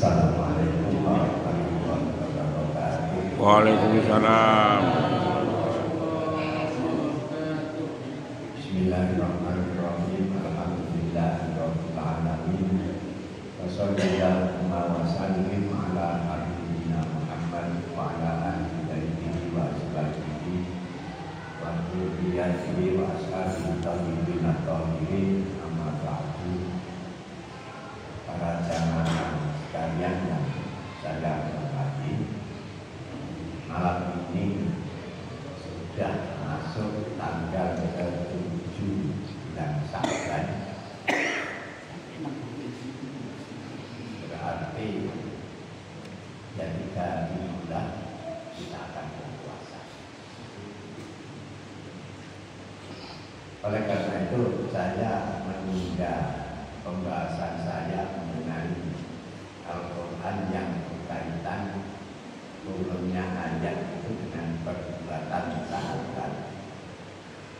Assalamualaikum warahmatullahi wabarakatuh. Waalaikumsalam. Bismillahirrahmanirrahim. Alhamdulillahirabbil alamin. Wassallallahu wa sallim ala nabiyyina Muhammad wa ala alihi wa sahbihi wa dzurriyyatihi wa ashabihi tabi'in tabi'in. Amma ba'du. Para jamaah sekalian yang saya hormati, malam ini sudah masuk tanggal ke-7 bulan Sya'ban. Berarti ya 3 bulan kita akan berpuasa. Oleh karena itu saya menunda pembahasan saya mengenai Al-Quran yang berkaitan turunnya ayat itu dengan perbuatan sahabat.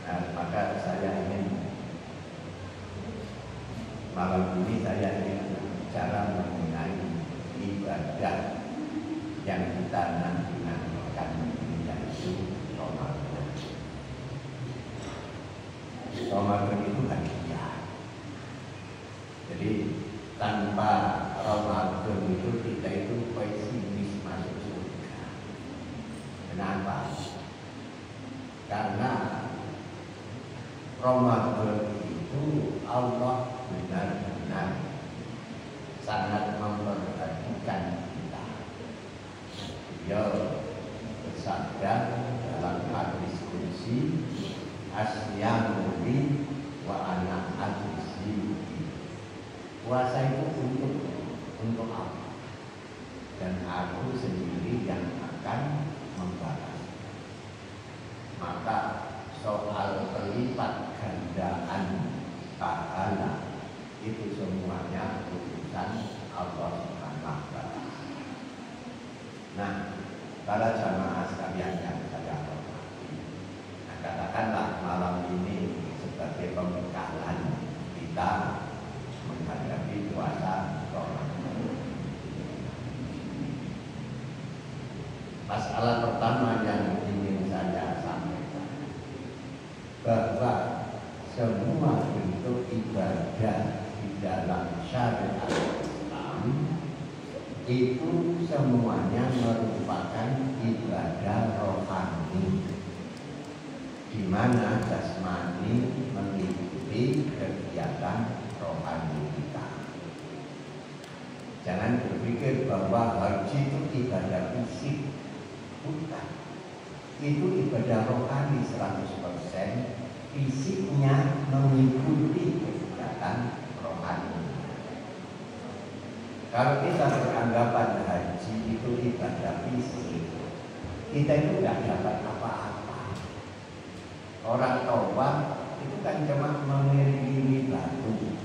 Nah, maka saya ingin malam ini saya ingin berbicara mengenai ibadah yang kita nanti-nantikan, yaitu Ramadan. Ramadan itu hadiah. Jadi tanpa Ramadan itu kita itu pesimis masuk surga. Kenapa? Karena Ramadan itu Allah benar-benar sangat memperhatikan kita. Dia bersabda dalam hadis qudsi, asyamu li wa ana ajzi. Puasa itu untuk apa? Dan aku sendiri yang akan membalas. Maka soal pelipat gandaan pahala itu semuanya urusan Allah Subhanahu wa Ta'ala. Nah, para jamaah sekalian yang saya hormati, nah, katakanlah malam ini sebagai pembekalan kita menghadapi puasa Ramadan. Masalah pertama yang ingin saya sampaikan, bahwa semua bentuk ibadah di dalam syariat Islam itu semuanya merupakan ibadah rohani, di mana jasmani mengikuti kegiatan rohani kita. Jangan berpikir bahwa haji itu ibadah fisik. Bukan. Itu ibadah rohani 100%. Fisiknya mengikuti kegiatan rohani. Kalau kita beranggapan haji itu ibadah fisik, kita itu tidak dapat apa-apa. Orang tawaf itu kan cuma mengiringi batu.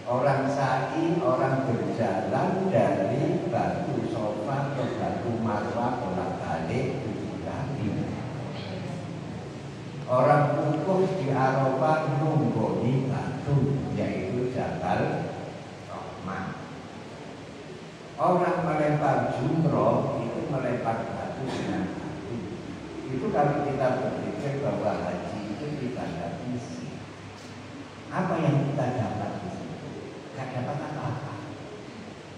Orang sa'i, orang berjalan dari batu Sofa ke batu Marwah bolak-balik 7 kali. Orang wukuf di Arafah nunggoni batu, yaitu Jabal Rahmah. Orang melempar jumroh itu melempar batu dengan batu. Itu kalau kita berpikir bahwa haji itu ibadah fisik, apa yang kita dapat di situ? Tidak dapat apa-apa.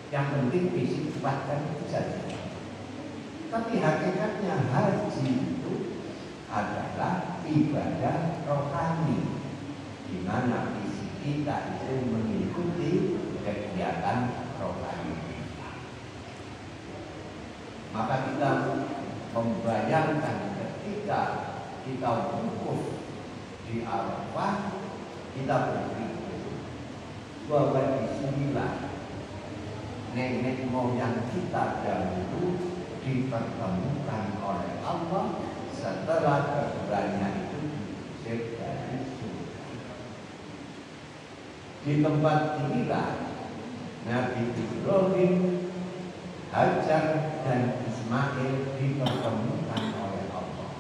Yang penting fisik kuatkan itu saja. Tapi hakikatnya haji itu adalah ibadah rohani, di mana fisik kita itu mengikuti kegiatan rohani kita. Maka kita membayangkan ketika kita wukuf di Arafah, kita berpikir bahwa disinilah nenek moyang kita dahulu dipertemukan oleh Allah setelah keduanya itu diusir dari surga. Di tempat inilah Nabi Ibrahim, Hajar dan Ismail dipertemukan oleh Allah.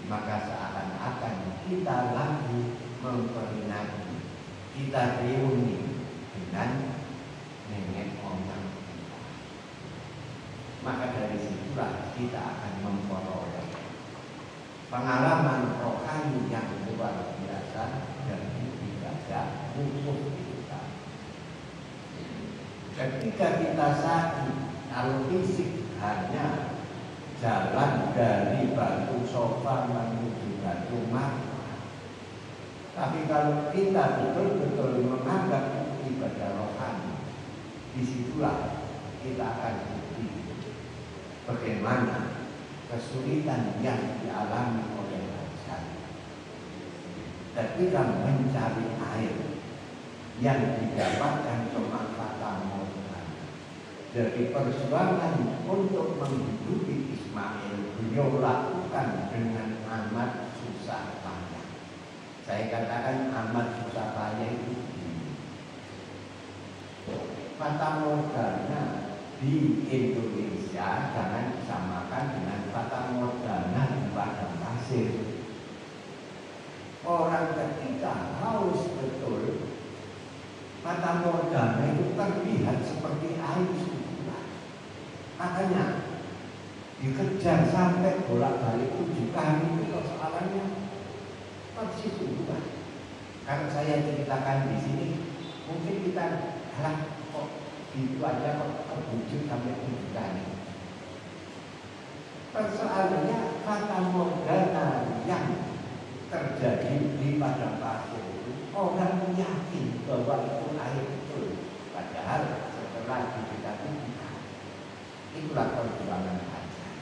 Maka seakan-akan kita lagi memperingati, kita reuni dengan nenek moyang kita. kita akan memperoleh pengalaman rohani yang luar biasa dan ibadah khusus kita. Ketika kita sakit, kalau fisik hanya jalan dari batu sofa menuju batu mata, tapi kalau kita betul-betul menganggap ibadah rohani, disitulah kita akan bukti bagaimana kesulitan yang dialami oleh Hajar ketika mencari air yang didapatkan cuma fata morgana. Jadi perjuangan untuk menghidupi Ismail beliau lakukan dengan amat susah payah. Saya katakan amat susah payah itu fata morgana di Indonesia jangan disamakan dengan fata morgana di padang pasir. Orang ketika haus betul, fata morgana itu terlihat seperti air subuhan. Makanya dikejar sampai bolak-balik 7 kali itu persoalannya persis subuhan. Kalau saya ceritakan di sini, mungkin kita kok itu aja kok terwujud sampai 7 kali. Persoalannya fata morgana yang terjadi di padang pasir itu orang yakin bahwa itu air betul, padahal setelah didekati itulah perjuangan Hajar.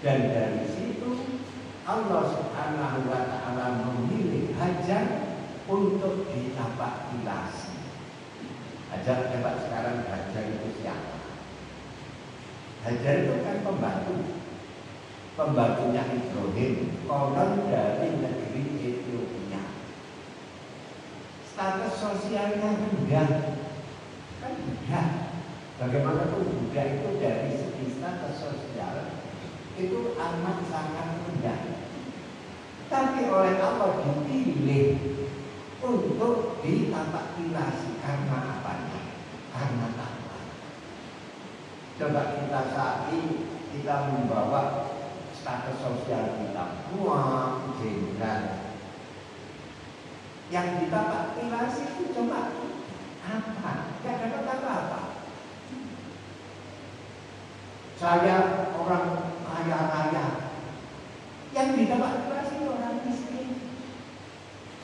Dan dari situ Allah Subhanahu wa Ta'ala memilih Hajar untuk ditapak tilasi. Hajar, coba sekarang Hajar itu siapa? Hajar itu kan pembantunya Ibrahim, konon dari negeri Ethiopia. Status sosialnya rendah, kan rendah. Bagaimana tuh Buddha itu dari segi status sosial itu amat sangat rendah. Tapi oleh Allah dipilih untuk ditapak tilasi karena apanya? Karena takwa. Coba kita saat ini kita membawa status sosial kita kuat, jenderal. Yang ditapak tilasi itu cuma apa? Gak dapat apa-apa. Saya orang kaya-kaya, yang ditapak tilasi orang miskin.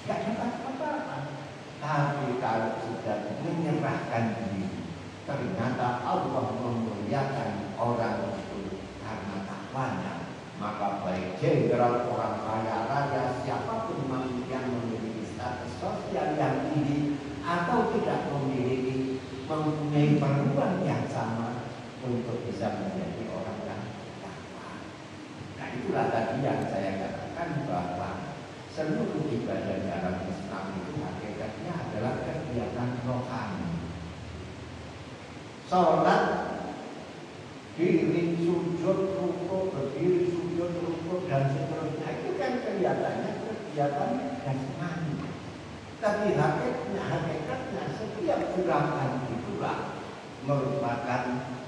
Gak dapat apa-apa. Tapi kalau sudah menyerahkan diri, ternyata Allah memuliakan orang itu karena takwanya. Maka baik jenderal, orang kaya raya, siapapun yang memiliki status sosial yang tinggi atau tidak mempunyai peluang yang sama untuk bisa menjadi orang yang takwa. Nah itulah tadi yang saya katakan bahwa seluruh ibadah dalam Islam itu hakikatnya adalah kegiatan rohani. Sholat, diri, sujud, rukuk, berdiri, sujud, rukuk, dan seterusnya itu kan kelihatannya kegiatan jasmani. Tapi hakikatnya setiap gerakan itulah merupakan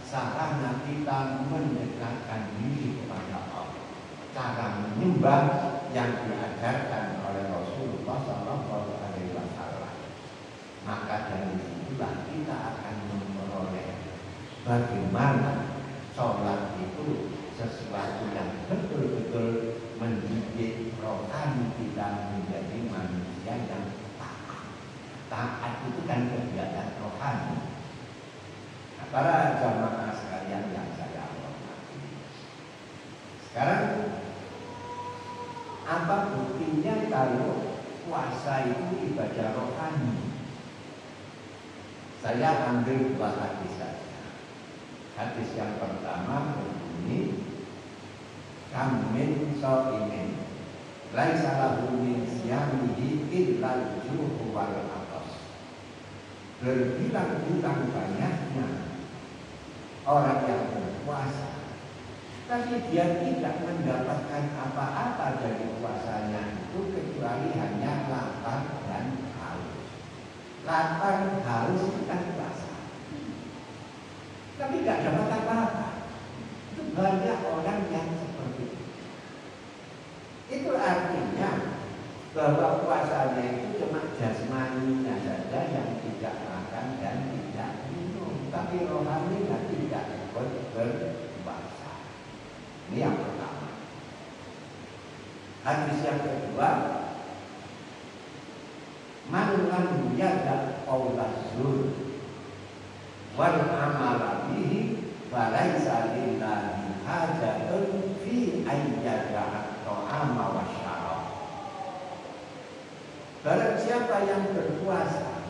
sarana kita mendekatkan diri kepada Allah. Cara menyembah yang diajarkan oleh Rasulullah SAW. Maka dari situlah kita akan memperoleh bagaimana sholat itu sesuatu yang betul-betul mendidik rohani kita menjadi manusia yang taat. Taat itu kan kegiatan rohani. Nah, para jamaah sekalian yang saya hormati, sekarang apa buktinya kalau puasa itu ibadah rohani? Saya ambil 2 hadis saja. Hadis yang pertama berbunyi, Kamin so'imin laisa lahu min siyamihi illa al-ju'u wal 'athas. Berbilang-bilang banyaknya orang yang berpuasa, tapi dia tidak mendapatkan apa-apa dari puasanya itu kecuali hanya lapar dan haus. Lapar, haus itu kan puasa, tapi tidak dapat apa-apa. Itu banyak orang yang seperti itu. Itu artinya bahwa puasanya itu cuma jasmaninya saja yang tidak makan dan tidak minum, tapi rohaninya tidak berpuasa. Ini yang pertama. Hadis yang kedua, man lam yada qawla zur wal amala bihi falaisa lillahi hajatun fi ayyada ta'ama wa syarab. Barang siapa yang berpuasa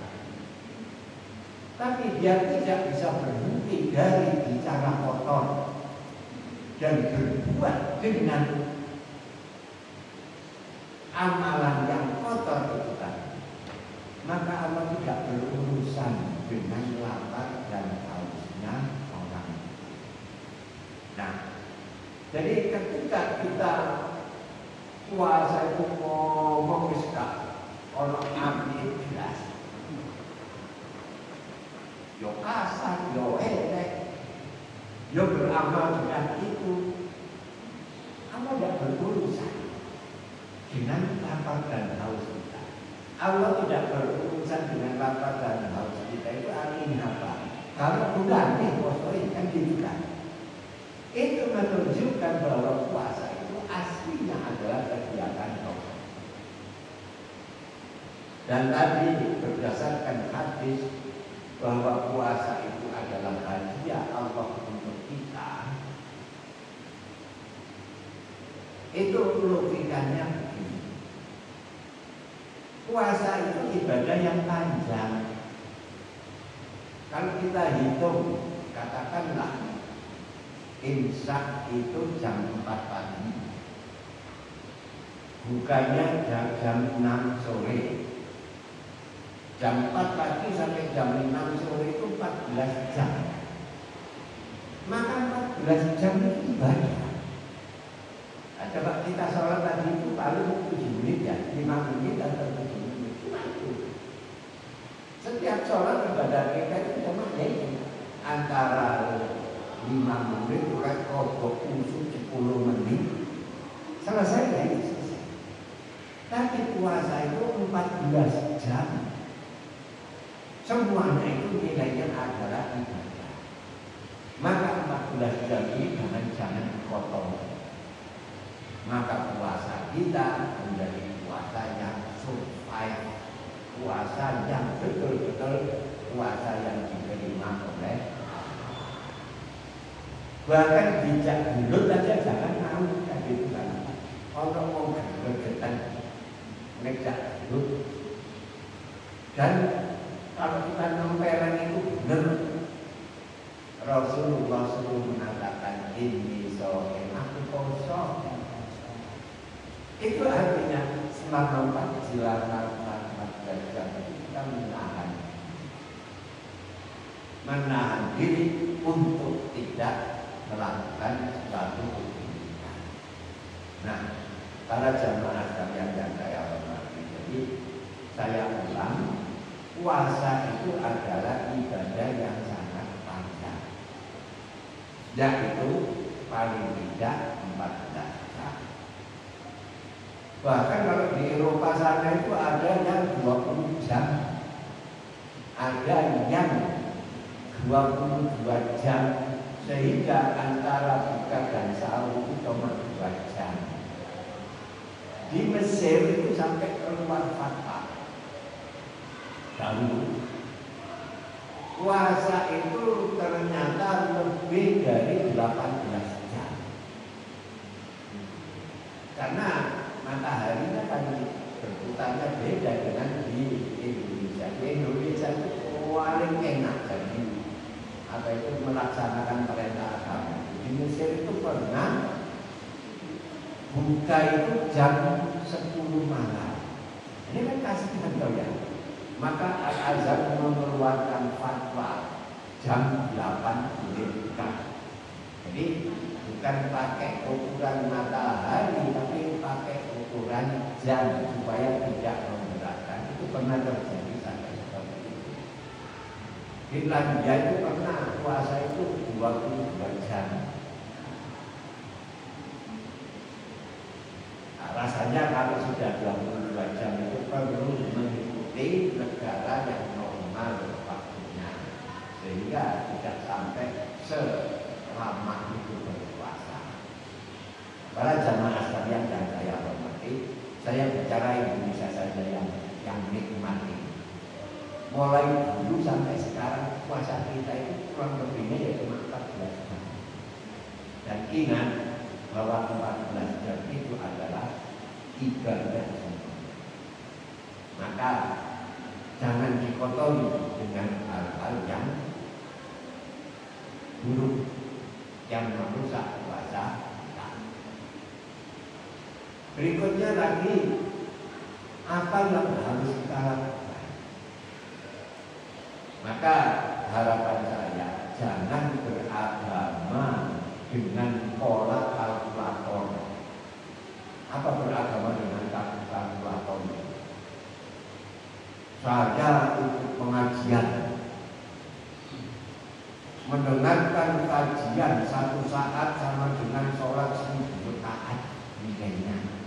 tapi dia tidak bisa berhenti dari bicara kotor dan berbuat dengan amalan yang kotor itu tadi, maka Allah tidak berurusan dengan lapar dan hausnya orang. Nah, jadi ketika kita puasa itu ngomong istilah orang api jelas, yo kasar, yo elek, yo beramal dengan itu, Allah tidak berurusan dengan lapar dan haus kita. Allah tidak berurusan dengan lapar dan haus kita. Itu artinya apa? Kalau bulan nih posoin kan gitu kan. Itu menunjukkan bahwa puasa itu aslinya adalah kegiatan roh. Dan tadi berdasarkan hadis bahwa puasa itu adalah hadiah Allah untuk kita. Itu logikanya begini. Puasa itu ibadah yang panjang. Kalau kita hitung, katakanlah imsak itu jam 4 pagi, bukanya jam 6 sore. Jam 4 pagi sampai jam 6 sore itu 14 jam. Maka 14 jam itu ibadah. Coba kita sholat tadi itu paling 7 menit ya, 5 menit atau 7 menit. Cuma itu. Setiap sholat ibadah kita itu cuma ini antara 5 menit, kurang kodok usul 10 menit. Selesai ya itu selesai. Tapi puasa itu 14 jam. Semuanya itu nilainya adalah ibadah. Maka 14 jam ini jangan dipotong. Maka puasa kita menjadi puasa yang survive, puasa yang betul-betul puasa yang diterima oleh Allah. Bahkan bijak dulu saja jangan mau kayak gitu kan. Orang mau bergetan ngejak dulu. Dan kalau kita nempelan itu benar, Rasulullah SAW mengatakan ini soal aku kosong. Itu artinya selama 4 jam kita menahan diri untuk tidak melakukan suatu kegiatan. Nah, para jamaah sekalian yang saya hormati, jadi saya ulang, puasa itu adalah ibadah yang sangat panjang, yaitu paling tidak 14 jam. Bahkan kalau di Eropa sana itu ada yang 20 jam, ada yang 22 jam, sehingga antara buka dan sahur itu cuma 2 jam. Di Mesir itu sampai keluar fatwa dahulu puasa itu ternyata lebih dari 18 jam, karena mataharinya kan berputarnya beda dengan di Indonesia. Di Indonesia itu paling enak jadi apa itu melaksanakan perintah agama. Di Mesir itu pernah buka itu jam 10 malam. Ini kan kasih contoh ya. Maka Al-Azhar mengeluarkan fatwa jam 8 buka. Jadi bukan pakai ukuran matahari, tapi pakai ukuran jam supaya tidak memberatkan. Itu pernah terjadi sampai seperti itu. Di Irlandia itu pernah puasa itu 22 jam. Nah, rasanya kalau sudah 22 jam itu perlu mengikuti negara yang normal waktunya, sehingga tidak sampai selama itu berpuasa. Para jamaah sekalian yang saya hormati, saya bicara Indonesia saja yang nikmati. Mulai dulu sampai sekarang puasa kita itu kurang lebihnya ya cuma 14 jam. Dan ingat bahwa 14 jam itu adalah ibadah semua. Maka jangan dikotori dengan hal-hal yang buruk yang merusak puasa kita. Berikutnya lagi, apa yang harus kita lakukan? Maka harapan saya, jangan beragama dengan pola kalkulator. Apa beragama dengan kalkulator? Saya ikut pengajian, mendengarkan kajian satu saat sama dengan sholat 1000 rakaat nilainya.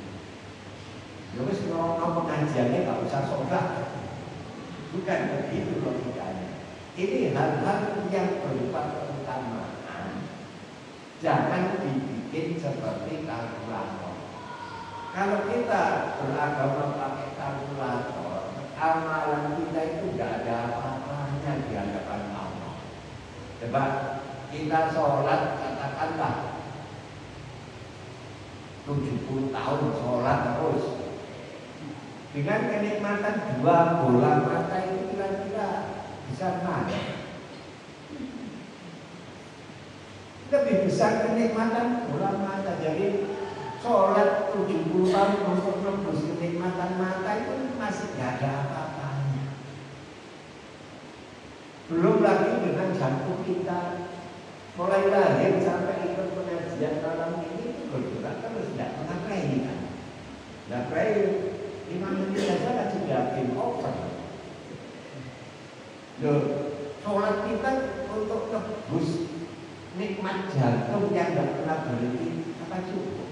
Terus kalau pengajiannya nggak usah sholat, bukan begitu logikanya. Ini hal-hal yang berupa keutamaan. Jangan dibikin seperti kalkulator. Kalau kita beragama pakai kalkulator, amalan kita itu tidak ada apa-apanya di hadapan Allah. Coba kita sholat, katakanlah 70 tahun sholat terus, dengan kenikmatan 2 bola mata itu kira-kira bisa mana? Lebih besar kenikmatan bola mata. Jadi sholat 70 tahun untuk menembus kenikmatan mata itu masih gak ada apa-apanya. Belum lagi dengan jantung kita, mulai lahir sampai ikut pengajian malam ini itu bergerak terus, tidak pernah play kan? Tidak play 5 menit saja kan sudah game over. Loh, sholat kita untuk tebus nikmat jantung yang tidak pernah berhenti apa cukup?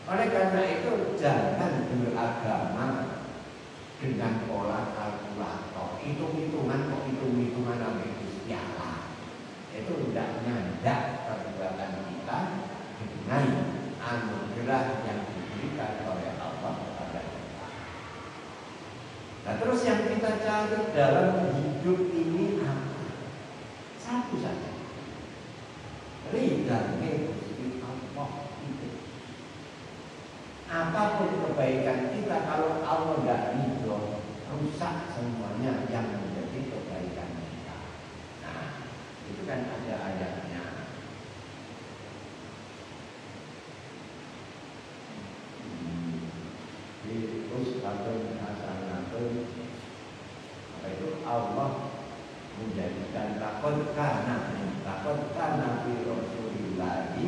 Oleh karena itu jangan beragama dengan pola kalkulator, hitung-hitungan kok hitung-hitungan sampai Gustiala. Itu tidak nyandak perbuatan kita dengan anugerah yang diberikan oleh Allah kepada kita. Nah, terus yang kita cari dalam hidup ini apa? Satu saja, ridhanya Gusti Allah itu. Apapun kebaikan kita, kalau Allah tidak ridho, rusak semuanya yang menjadi kebaikan kita. Nah, itu kan ada ayatnya. Di uswatun hasanatun, apa itu? Allah menjadikan takut kana fi Rasulillahi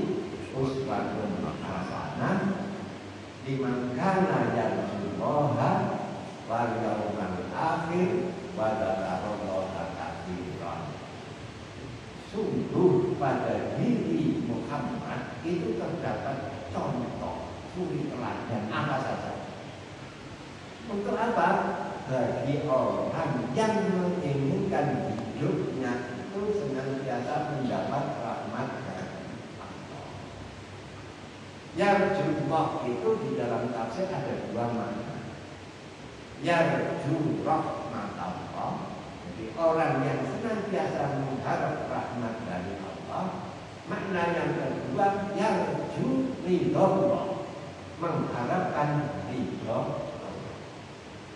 uswatun hasanah liman kana yarjullaha wal yawmal akhir wa dzakarallaha katsiran. Sungguh pada diri Muhammad itu terdapat contoh suri teladan apa saja. Untuk apa? Bagi orang yang menginginkan hidupnya itu senantiasa mendapat rahmat dari Allah. Yarjullah itu di dalam tafsir ada 2 makna. Yarju rahmat Allah, jadi orang yang senantiasa mengharap rahmat dari Allah. Makna yang kedua, yarju ridho, mengharapkan ridho.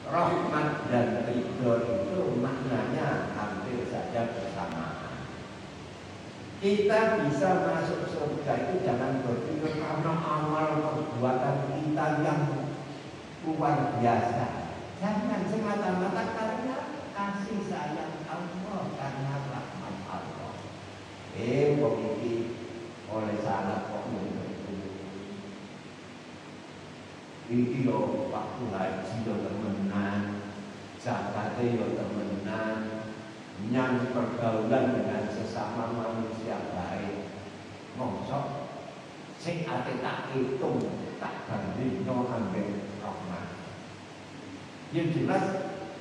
Rahmat dan ridho itu maknanya hampir saja bersamaan. Kita bisa masuk surga itu jangan berpikir karena amal perbuatan kita yang luar biasa. Jangan semata-mata karena kasih sayang Allah, karena rahmat Allah. Begini oleh salah kok iki yo waktu haji yo temenan, zakate yo temenan, nyang pergaulan dengan sesama manusia baik. Mosok sing ate tak hitung tak banding no ambil rahmat. Yang jelas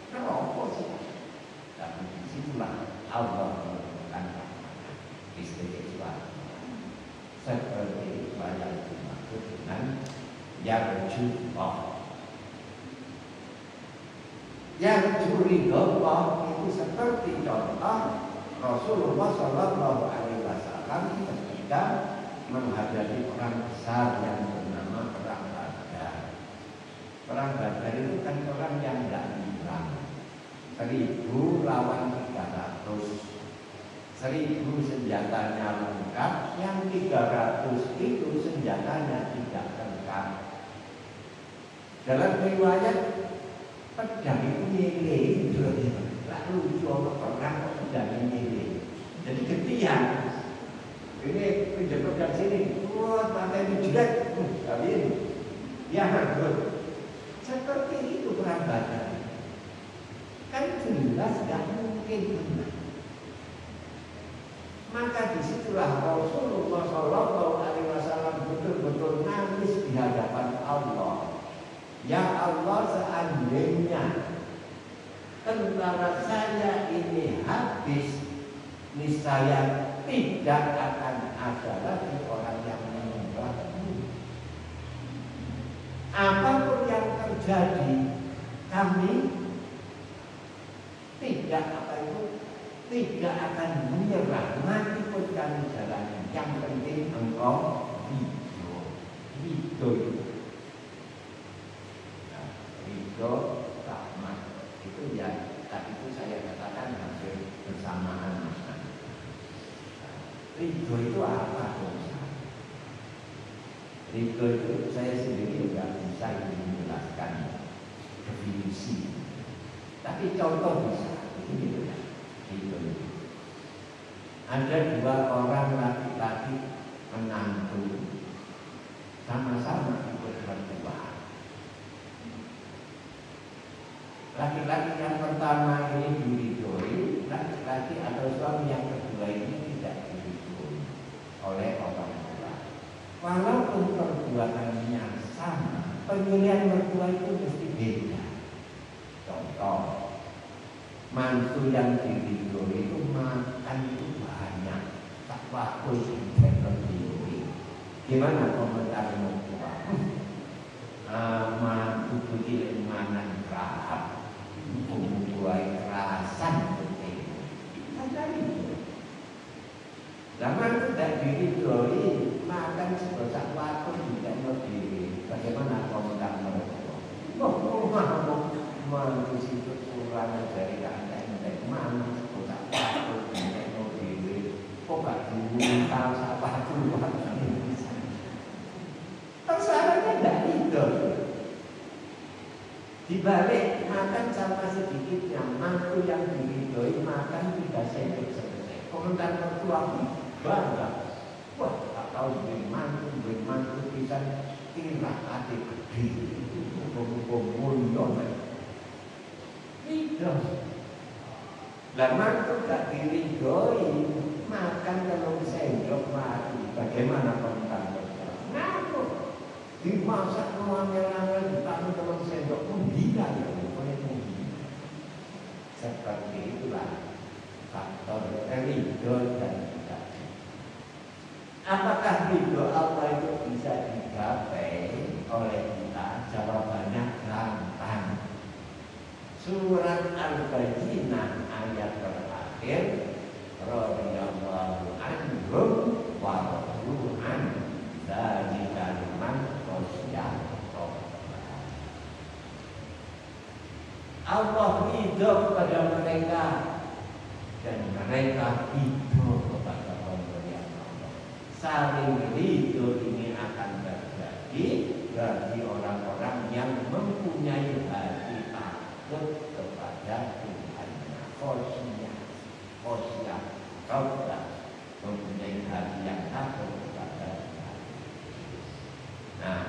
kenapa sih? Tapi disitulah Allah menentukan rahmat istighfar. Seperti yang dimaksud dengan yarjullah. Yarjullah itu seperti contoh Rasulullah Shallallahu Alaihi Wasallam ketika menghadapi perang besar yang bernama perang Badar. Perang Badar itu kan perang yang tidak imbang. 1000 lawan 300. 1000 senjatanya lengkap, yang 300 itu senjatanya tidak lengkap. Dalam riwayat pedang itu nyele, lalu coba perang pedang nyele. Jadi ketian. Ini pinjam pedang sini, wah pantai ini jelek, kali ini, ya hancur. Seperti itu perang Badar. Kan jelas gak mungkin benar. Maka disitulah Rasulullah Shallallahu Alaihi Wasallam betul-betul nangis di hadapan Allah. Ya Allah, seandainya tentara saya ini habis, niscaya tidak akan ada lagi orang yang menyembahmu. Apapun yang terjadi, kami tidak akan menyerah, mati pun kami jalani. Yang penting engkau ridho. Nah, ridho rahmat itu ya, tadi itu saya katakan hampir bersamaan. Ridho itu apa? Ridho itu saya sendiri tidak bisa menjelaskan definisi, tapi contoh bisa. Ini ya, ridho. Ada 2 orang laki-laki menantu sama-sama ikut berdoa. Laki-laki yang pertama ini diridhoi, laki-laki atau suami yang kedua ini tidak diridhoi oleh orang tua. Walaupun perbuatannya sama, pemilihan mertua itu mesti beda. Contoh, mantu yang diridhoi itu makan itu banyak, tak waktu diridhoi. Gimana komentar mertua? Mantu itu manan kerap, membuat kerasan penting. Ada itu. Zaman itu tidak diridhoi, makan sebesar waktu tidak berdiri. Bagaimana komentar mertua? Mantu situ kurang dari kandang mana sebesar waktu tidak berdiri. Kok gak diminta siapa dulu? Persoalannya tidak itu. Dibalik makan sama sedikitnya, mantu yang diridhoi makan 3 sendok selesai. Komentar mertua bangga. Wah, tak tahu beri mantu bisa inilah hati gede. Hukum-hukum mulia. Itu. Lah mantu gak diridhoi makan 3 sendok mati. Bagaimana komentar mertua? Ngaku. Dimasak ngangel-ngangel ditanam 3 sendok menggila ya, pokoknya menggila. Seperti itulah faktor ridho dan tidak. Apakah ridho Allah itu bisa digapai oleh kita? Jawabannya gampang. Surat Al-Baqarah ayat terakhir, radhiyallahu anhum wa radu an dzalika liman Allah ridho kepada mereka dan mereka ridho kepada pemberian Allah. Saling ridho ini akan terjadi bagi orang-orang yang mempunyai hati takut kepada Tuhannya. Khosyah, taubat, mempunyai hati yang takut kepada Tuhan. Nah,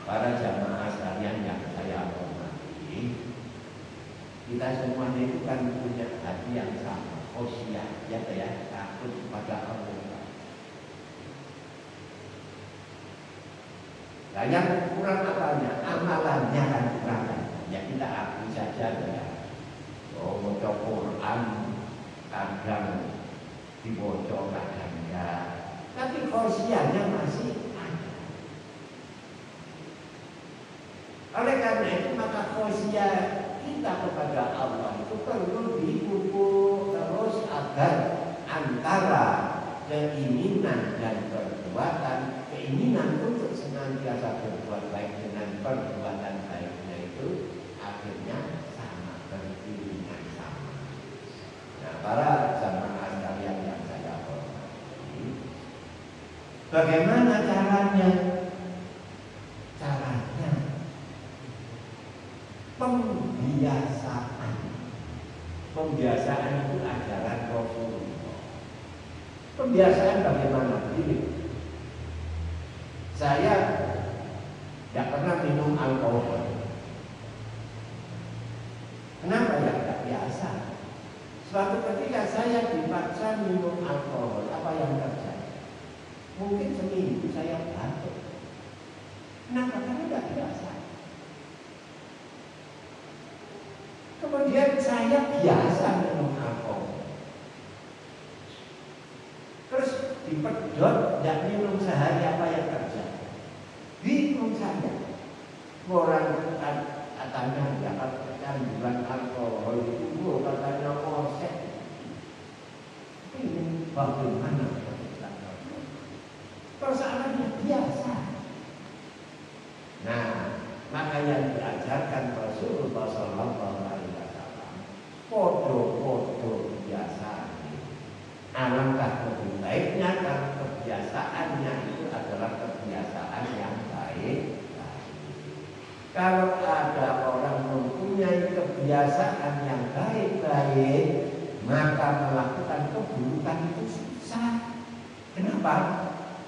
para jamaah sekalian yang saya hormati, kita semua itu kan punya hati yang sama, khosyah, ya, takut kepada Allah. Nah, yang kurang apanya? Amalannya kan kurang. Ya kita akui saja ya. Oh, baca Quran kadang dibaca kadang enggak. Tapi khosiatnya masih ada. Oleh karena itu maka khosiat kita kepada Allah itu perlu dipupuk terus agar antara keinginan dan perbuatan, keinginan untuk senantiasa berbuat baik dengan perbuatan baiknya itu akhirnya sama, beriringan sama. Nah, para jamaah sekalian yang saya hormati, bagaimana caranya? Caranya pembiasaan. Pembiasaan itu ajaran Rasulullah. Pembiasaan bagaimana? Ini saya tidak pernah minum alkohol. Kenapa ya? Tidak biasa. Suatu ketika saya dipaksa minum alkohol, apa yang terjadi? Mungkin seminggu saya batuk. Kenapa? Karena tidak biasa. Kemudian saya biasa minum alkohol. Terus dipedot, tidak minum sehari, apa yang terjadi? Bingung saya. Orang katanya dapat kecanduan alkohol itu, katanya konsep. Ini bagaimana? Persoalannya biasa. Nah, maka yang diajarkan Rasulullah SAW podo-podo biasa. Alangkah lebih baiknya kalau kebiasaannya itu adalah kebiasaan yang baik. Kalau ada orang mempunyai kebiasaan yang baik-baik, maka melakukan keburukan itu susah. Kenapa?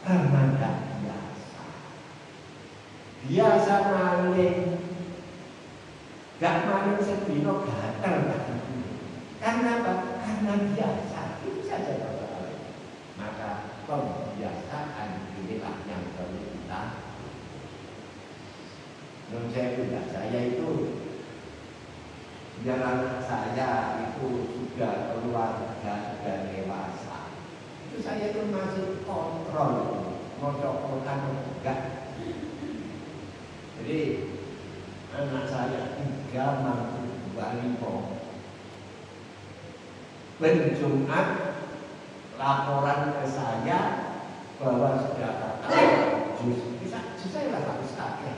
Karena tidak biasa. Biasa maling, gak maling sedino gatel. Karena apa? Karena biasa. Itu saja persoalannya. Maka kebiasaan inilah yang perlu kita. Dan saya itu biar anak saya itu sudah keluarga, sudah dewasa. Itu saya itu masih kontrol mau Quran enggak. Jadi anak saya 3 mampu 25. Ben Jumat laporan ke saya bahwa sudah kata jus saya harus kakek.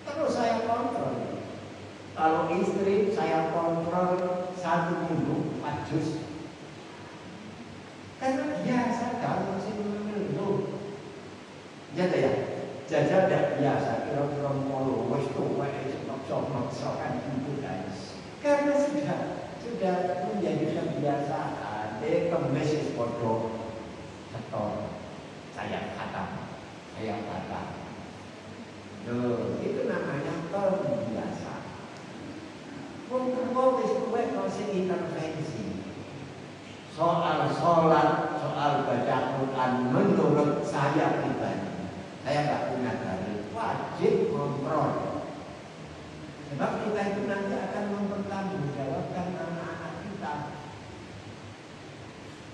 Terus saya kontrol. Kalau istri saya kontrol 1 minggu 4 jus. Karena biasa kalau masih mengeluh. Jadi ya, jajah tidak biasa. Kira-kira mau wes tuh wes sok-sokan itu guys. Karena sudah menjadi kebiasaan. Kemesis bodoh setor. Saya kata. Itu namanya kebiasaan. Mungkin wis kuwe masih intervensi. Soal sholat, soal baca Quran, menurut saya pribadi, saya nggak punya dalil, wajib kontrol. Sebab kita itu nanti akan mempertanggungjawabkan anak-anak kita.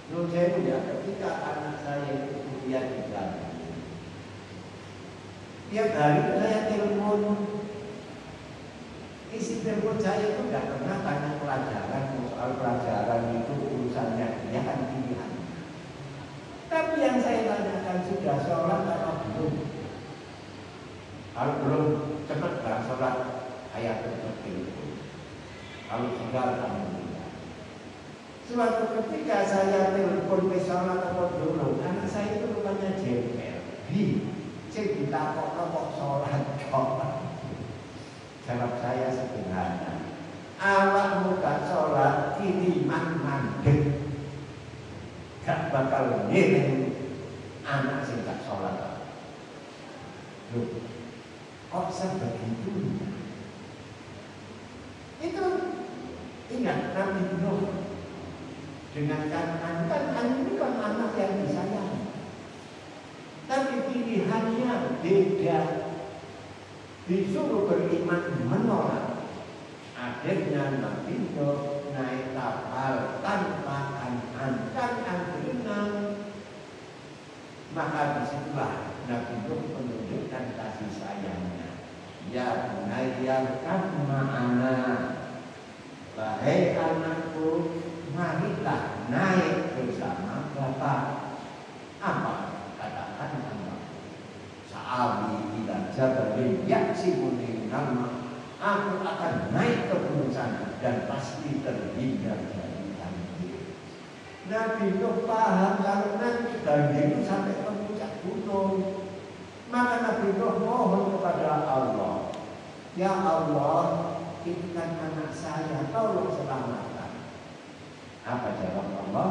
Menurut saya itu ya, ketika anak saya itu kuliah di dalam, tiap hari saya telepon, isi telepon saya itu tidak pernah tanya pelajaran, soal pelajaran itu urusannya dia kan pilihan. Tapi yang saya tanyakan sudah sholat atau belum? Kalau belum, cepat lah sholat ayat tertentu. Kalau sudah, alhamdulillah. Suatu ketika saya telepon ke sholat atau belum, anak saya itu rupanya jengkel. Cik ditakok kok sholat kok. Jawab saya sederhana. Awakmu gak sholat, kiriman mandek. Gak bakal nilai anak sing gak sholat. Loh, kok sebegitu? Itu ingat Nabi Nuh dengan kan ini kan anak yang disayang. Tapi pilihan saya disuruh beriman menolak. Akhirnya Nabi Nuh naik kapal tanpa kancan berenang. Maka disitulah Nabi Nuh menunjukkan kasih sayangnya. Ya bunayya kam ma'ana, wahai anakku, marilah naik bersama Bapak. Apa katakan Allah? Sa'awi ila jabalin yaksibuni nama. Aku akan naik ke gunung sana dan pasti terhindar dari banjir. Nabi Nuh paham kalau nanti banjir itu sampai ke puncak gunung. Maka Nabi Nuh mohon kepada Allah, ya Allah, itu kan anak saya, tolong selamatkan. Apa jawab Allah?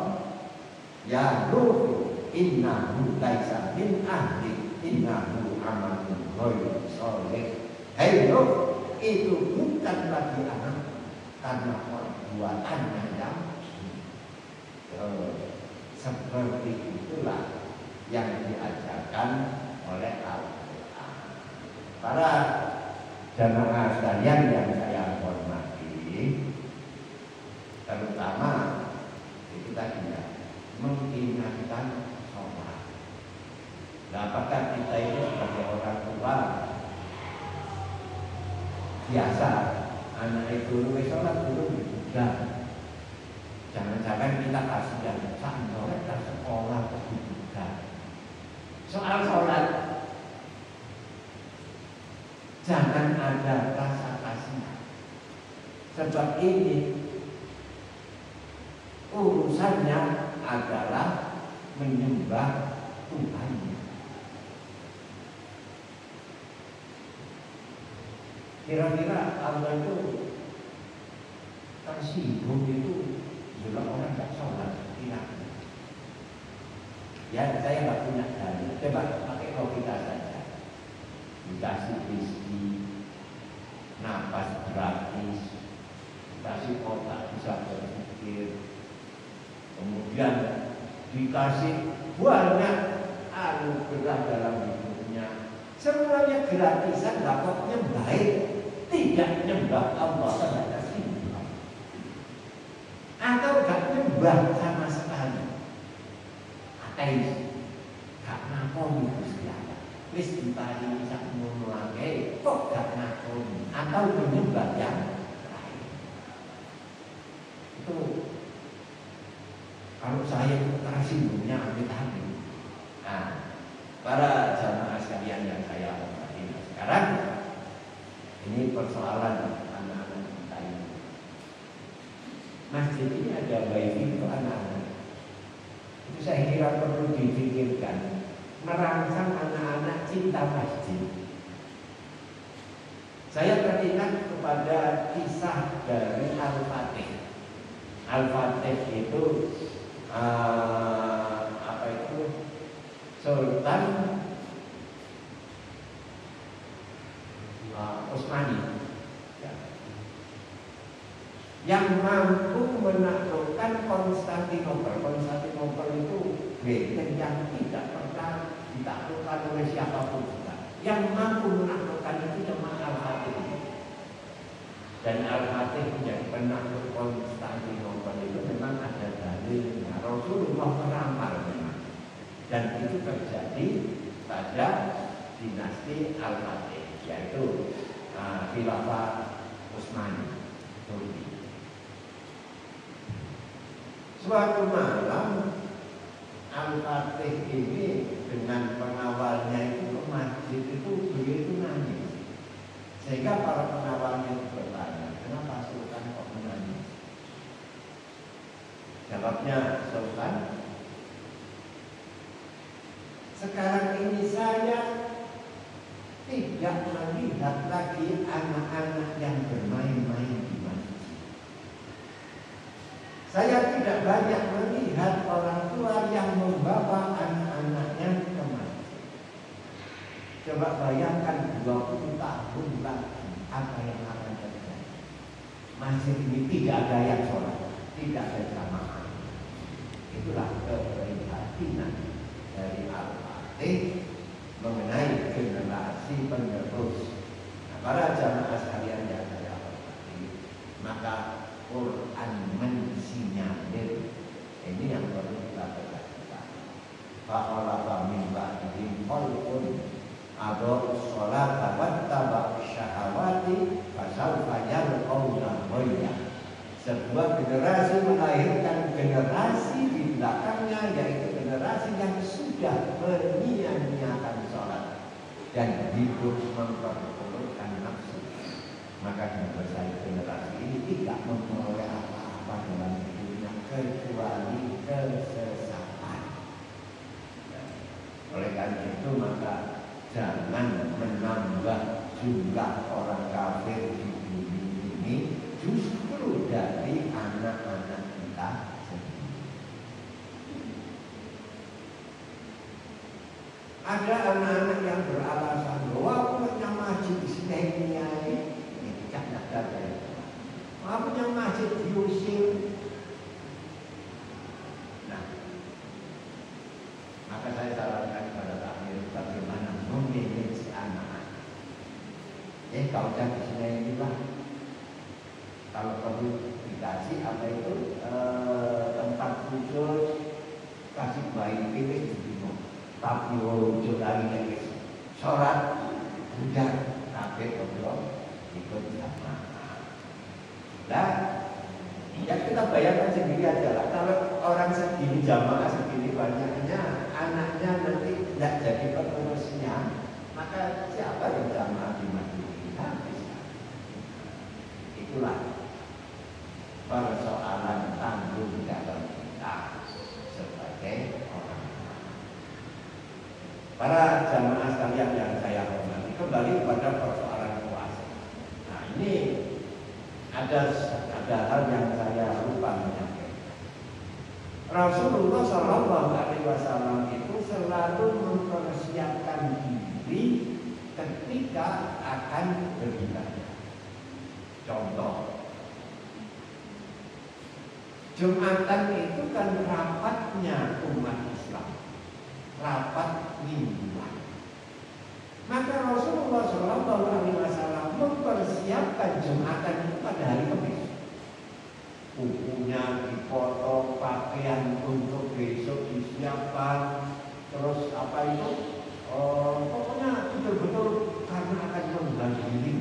Ya Nuh, innahu laisa min ahli, innahu amalun ghairu sholih. Hai Nuh, itu bukan lagi anak, karena perbuatannya yang seperti itulah yang diajarkan oleh Al-Quran. Para jamaah sekalian yang saya hormati, terutama kita tidak mengingatkan sholat. Nah, apakah kita itu sebagai orang tua biasa anak itu luwes sholat dulu juga. Jangan-jangan kita kasihan sampai ke sekolah juga. Soal sholat, jangan ada rasa kasihan. Sebab ini urusannya adalah menyembah Tuhan. Kira-kira Allah itu tersinggung itu juga orang tak sholat, tidak. Ya, saya nggak punya dalil. Coba pakai logika saja. Dikasih rezeki, napas gratis, dikasih otak bisa berpikir, kemudian dikasih banyak anugerah dalam hidupnya. Semuanya gratisan, dapatnya baik, tidak nyembah Allah terhadap hidup, atau gak nyembah sama sekali. Ateis, gak ngakoni Gusti Allah. Wis diparingi sak ngono ae, kok gak ngakoni atau menyembah yang lain. Itu kalau saya tersinggungnya amit-amit. Nah, para jamaah sekalian yang saya hormati, sekarang ini persoalan anak-anak kita ini. Masjid ini ada wifi untuk anak-anak. Itu saya kira perlu dipikirkan, merangsang anak-anak cinta masjid. Saya teringat kepada kisah dari Al-Fatih. Al-Fatih itu Sultan Utsmani, ya, yang mampu menaklukkan Konstantinopel. Konstantinopel itu benteng yang tidak pernah ditaklukkan oleh siapapun juga. Yang mampu menaklukkan itu cuma Al-Fatih. Dan Al-Fatih menjadi penakluk Konstantinopel itu memang ada dalilnya. Rasulullah meramal memang. Dan itu terjadi pada dinasti Al-Fatih, yaitu Khilafah Utsmani Turki. Suatu malam Al-Fatih ini dengan pengawalnya itu ke masjid itu beliau itu nangis. Sehingga para pengawalnya itu bertanya, kenapa Sultan kok menangis? Jawabnya Sultan, sekarang ini saya tidak melihat lagi anak-anak yang bermain-main di masjid. Saya tidak banyak melihat orang tua yang membawa anak-anaknya ke masjid. Coba bayangkan 20 tahun lagi apa yang akan terjadi. Masjid ini tidak ada yang sholat, tidak ada jamaah. Itulah keprihatinan dari Al-Fatih mengenai generasi penerus. Nah, para jamaah sekalian yang saya hormati, maka Quran mensinyalir ini yang perlu kita perhatikan. Fa'alafa min ba'dihim khalqun adzau sholata wattaba'u syahawati fasawfa yalqawna ghayya. Sebuah generasi melahirkan generasi di belakangnya, yaitu generasi yang sudah menyia-nyiakan sholat dan hidup memperolehkan nafsu. Maka generasi ini tidak memperoleh apa-apa dalam hidupnya kecuali kesesatan. Oleh karena itu maka jangan menambah jumlah orang kafir di bumi ini, justru dari anak-anak kita sendiri. Ada anak-anak yang beralasan bahwa aku punya masjid di sini ini tidak ada ya. Aku punya masjid diusir. Nah, maka saya sarankan pada akhir bagaimana memanage anak-anak. Kalau udah di sini inilah, kalau perlu dikasih apa itu tempat khusus, kasih bayi pilih di sini. Tapi wujud dari yang sholat udah tapi belum ikut jamaah. Nah, ya kita bayangkan sendiri aja lah. Kalau orang segini jamaah segini banyaknya, anaknya nanti tidak jadi pengurusnya, maka siapa yang jamaah di masjid kita? Itulah persoalan tanggung jawab kita sebagai orang. Para jamaah sekalian yang saya hormati, kembali kepada persoalan puasa. Nah, ini ada hal yang saya lupa menyampaikan. Rasulullah SAW itu selalu mempersiapkan diri ketika akan beribadah. Contoh, Jumatan itu kan rapatnya umat Islam, rapat mingguan. Maka Rasulullah SAW mempersiapkan Jumatan itu pada hari Kamis. Bukunya dipotong, pakaian untuk besok disiapkan, terus apa itu? Pokoknya betul-betul karena akan menghadiri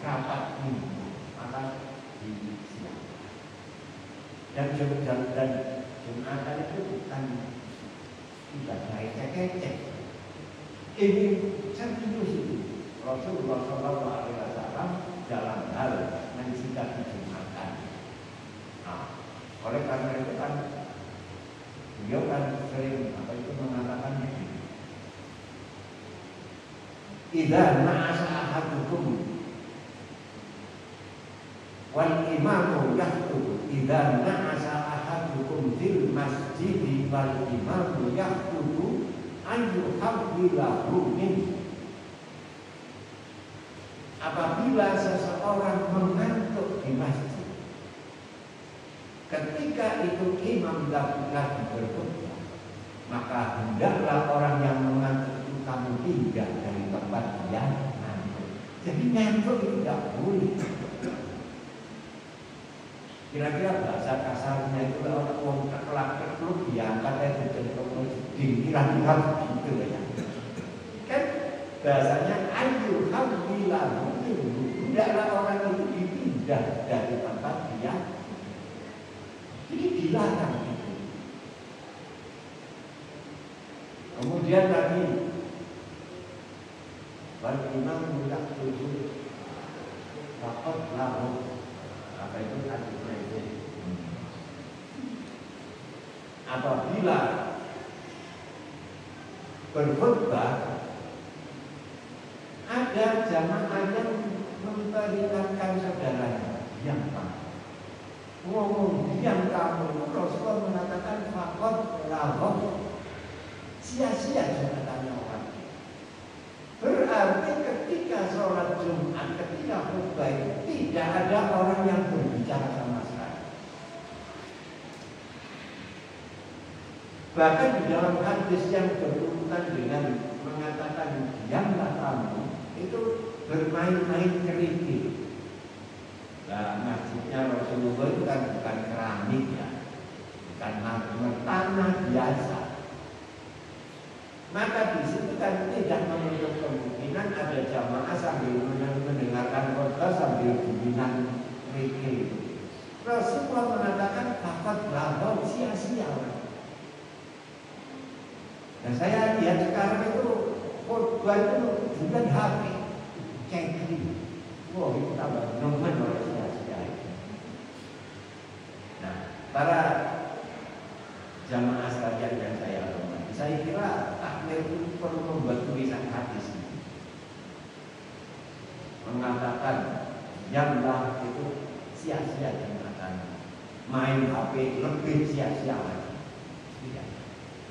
rapat mingguan, maka disiapkan. Dan Jumatan itu bukan ibadah ecek-ecek. Ini serius itu. Rasulullah SAW dalam hal mensikapi Jumatan. Nah, oleh karena itu kan beliau kan sering mengatakan begini. Idza na'asa ahadukum wal imamu yakhtub, idza na'asa ahadukum fil masjid wal imamu yakhtub ayyuhabbilahu min. Apabila seseorang mengantuk di masjid, ketika itu imam lagi berkhutbah, maka hendaklah orang yang mengantuk itu kamu pindah dari tempat dia ngantuk. Jadi ngantuk itu tidak boleh. Kira-kira bahasa kasarnya itu orang kekelak-kekeluk diangkat dari jenderal kira-kira gitu ya. Kan bahasanya ayu hamdilahu, hendaklah orang itu dipindah dari tempat dia. Jadi dilarang itu. Kemudian lagi wal imam yaktubu faqad lahu, apa itu artinya itu? Apabila berkhutbah ada jamaah yang memperingatkan saudaranya, diam kamu, ngomong diam kamu. Rasulullah mengatakan faqad lahu, sia-sia jabatannya orang. Berarti ketika sholat Jumat, ketika khutbah itu tidak ada orang yang berbicara sama sekali. Bahkan di dalam hadis yang berurutan dengan mengatakan diamlah kamu itu bermain-main kerikil. Nah, maksudnya Rasulullah itu kan bukan keramik ya, bukan marmer, tanah biasa. Maka di situ kan tidak menutup kemungkinan ada jamaah sambil mendengarkan khotbah sambil bimbingan kerikil. Rasulullah mengatakan fakat lahau sia-sia. Nah saya lihat sekarang itu khotbah itu juga di HP, cekli. Wah itu tambah nemen oleh sia-sia. Nah para jamaah sekalian yang saya hormati, saya kira takmir itu perlu membuat tulisan hadis mengatakan jamlah itu sia-sia digunakan, main HP lebih sia-sia lagi.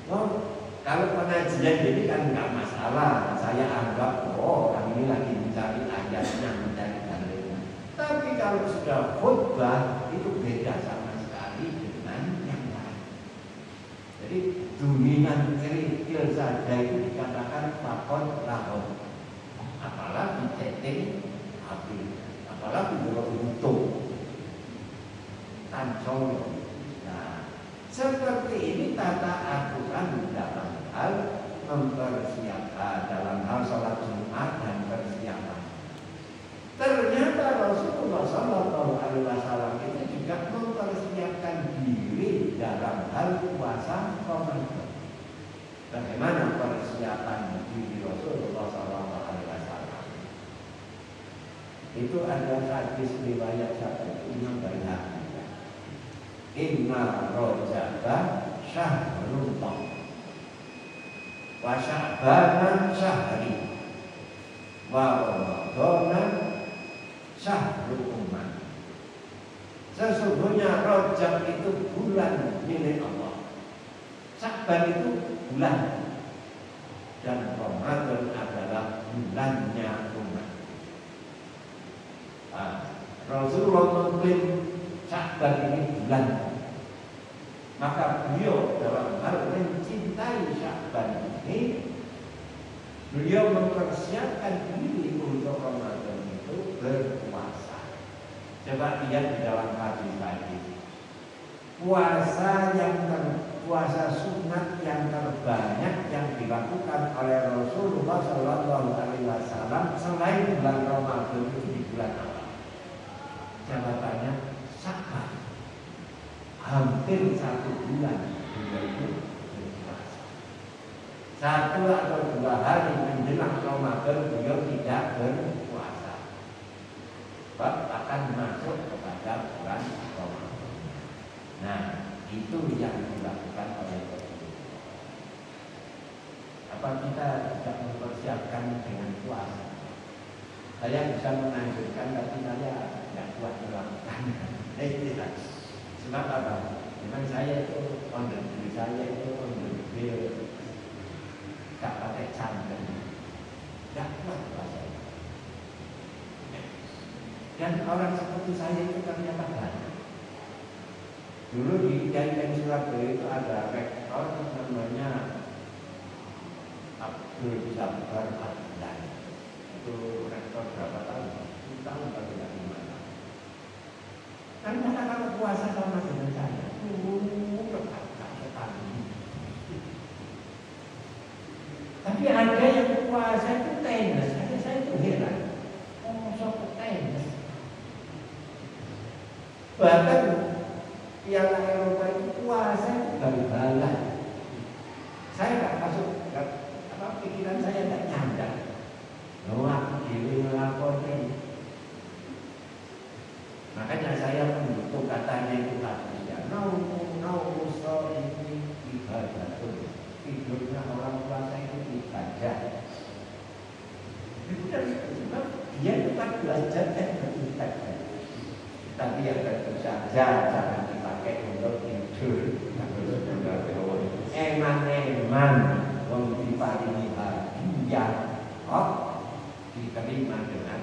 Oh, kalau pengajian jadi kan nggak masalah, saya anggap orang ini lagi mencari ayatnya, mencari dalilnya. Tapi kalau sudah khutbah itu beda sama sekali dengan yang lain. Jadi dominan kerikil saja itu dikatakan fakon lahon, apalagi chatting HP, apalagi beruntung. Nah, seperti ini tata aturan dalam hal mempersiapkan, dalam hal sholat Jumat dan persiapan. Ternyata Rasulullah SAW itu juga mempersiapkan diri dalam hal puasa Ramadan. Bagaimana persiapan diri Rasulullah SAW? Itu ada hadis riwayat siapa itu Imam Baihaqi. Inna rojaba syahrul tong wa sya'banan syahri wa ramadanan syahrul umat. Sesungguhnya Rajab itu bulan milik Allah, Sya'ban itu bulan, dan Ramadan adalah bulannya umat. Rasulullah mengklaim Sya'ban ini bulan, maka beliau dalam hal mencintai Sya'ban ini, beliau mempersiapkan diri untuk Ramadan itu berpuasa. Coba lihat di dalam hadis tadi, puasa sunat yang terbanyak yang dilakukan oleh Rasulullah SAW selain bulan Ramadan itu di bulan apa? Jawabannya Sya'ban. Hampir 1 bulan beliau itu berpuasa. 1 atau 2 hari menjelang Ramadan beliau tidak berpuasa, sebab akan masuk kepada bulan Ramadan. Nah, itu yang dilakukan oleh Rasulullah. Apa kita tidak mempersiapkan dengan puasa? Saya bisa menanjurkan, tapi saya tidak kuat melakukan. Tidak. Sebab apa? Memang saya itu diri saya itu bil, tak pakai cangkir, tidak kuat puasa. Dan orang seperti saya itu ternyata banyak. Dulu di Kiai Surabaya itu ada rektor namanya Abdul Jabbar Adlan. Itu rektor berapa tahun? 10 tahun atau tidak 5 tahun. Ternyata kalau puasa sama dengan saya, dekat sekali. Tapi ada yang puasa itu tenis, saya itu heran. Sok tenis. Bahkan Piala Eropa itu puasa itu bal-balan. Saya nggak masuk, pikiran saya nggak nyandar. Aku diri melaporkan. Makanya saya mendukung katanya itu tadi ya. Naumu ini ibadah. Tidurnya orang puasa itu ibadah. Itu dari sebab dia tetap belajar dan beribadah. Tapi yang tentu saja jangan dipakai untuk tidur. Eman-eman diparingi hadiah, diterima dengan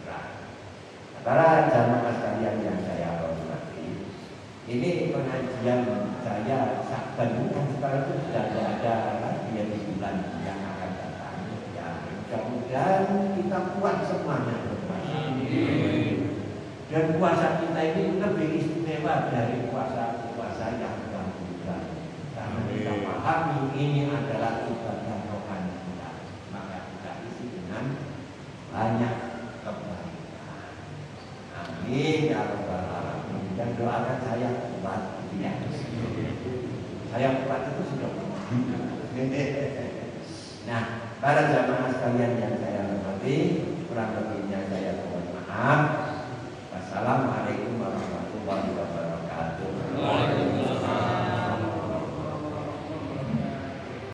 berat. Para jamaah sekalian yang saya hormati, ini pengajian saya Sya'ban kan sekarang itu sudah tidak ada lagi yang di bulan yang akan datang. puasa kita ini lebih istimewa dari puasa yang bulan. Karena kita pahami ini adalah ibadah rohani kita, maka kita isi dengan banyak kebaikan. Amin ya rabbal alamin. Dan doakan saya kuat, ya. Saya kuat itu sudah kuat. Nah, para jamaah sekalian yang saya hormati, kurang lebihnya saya mohon maaf.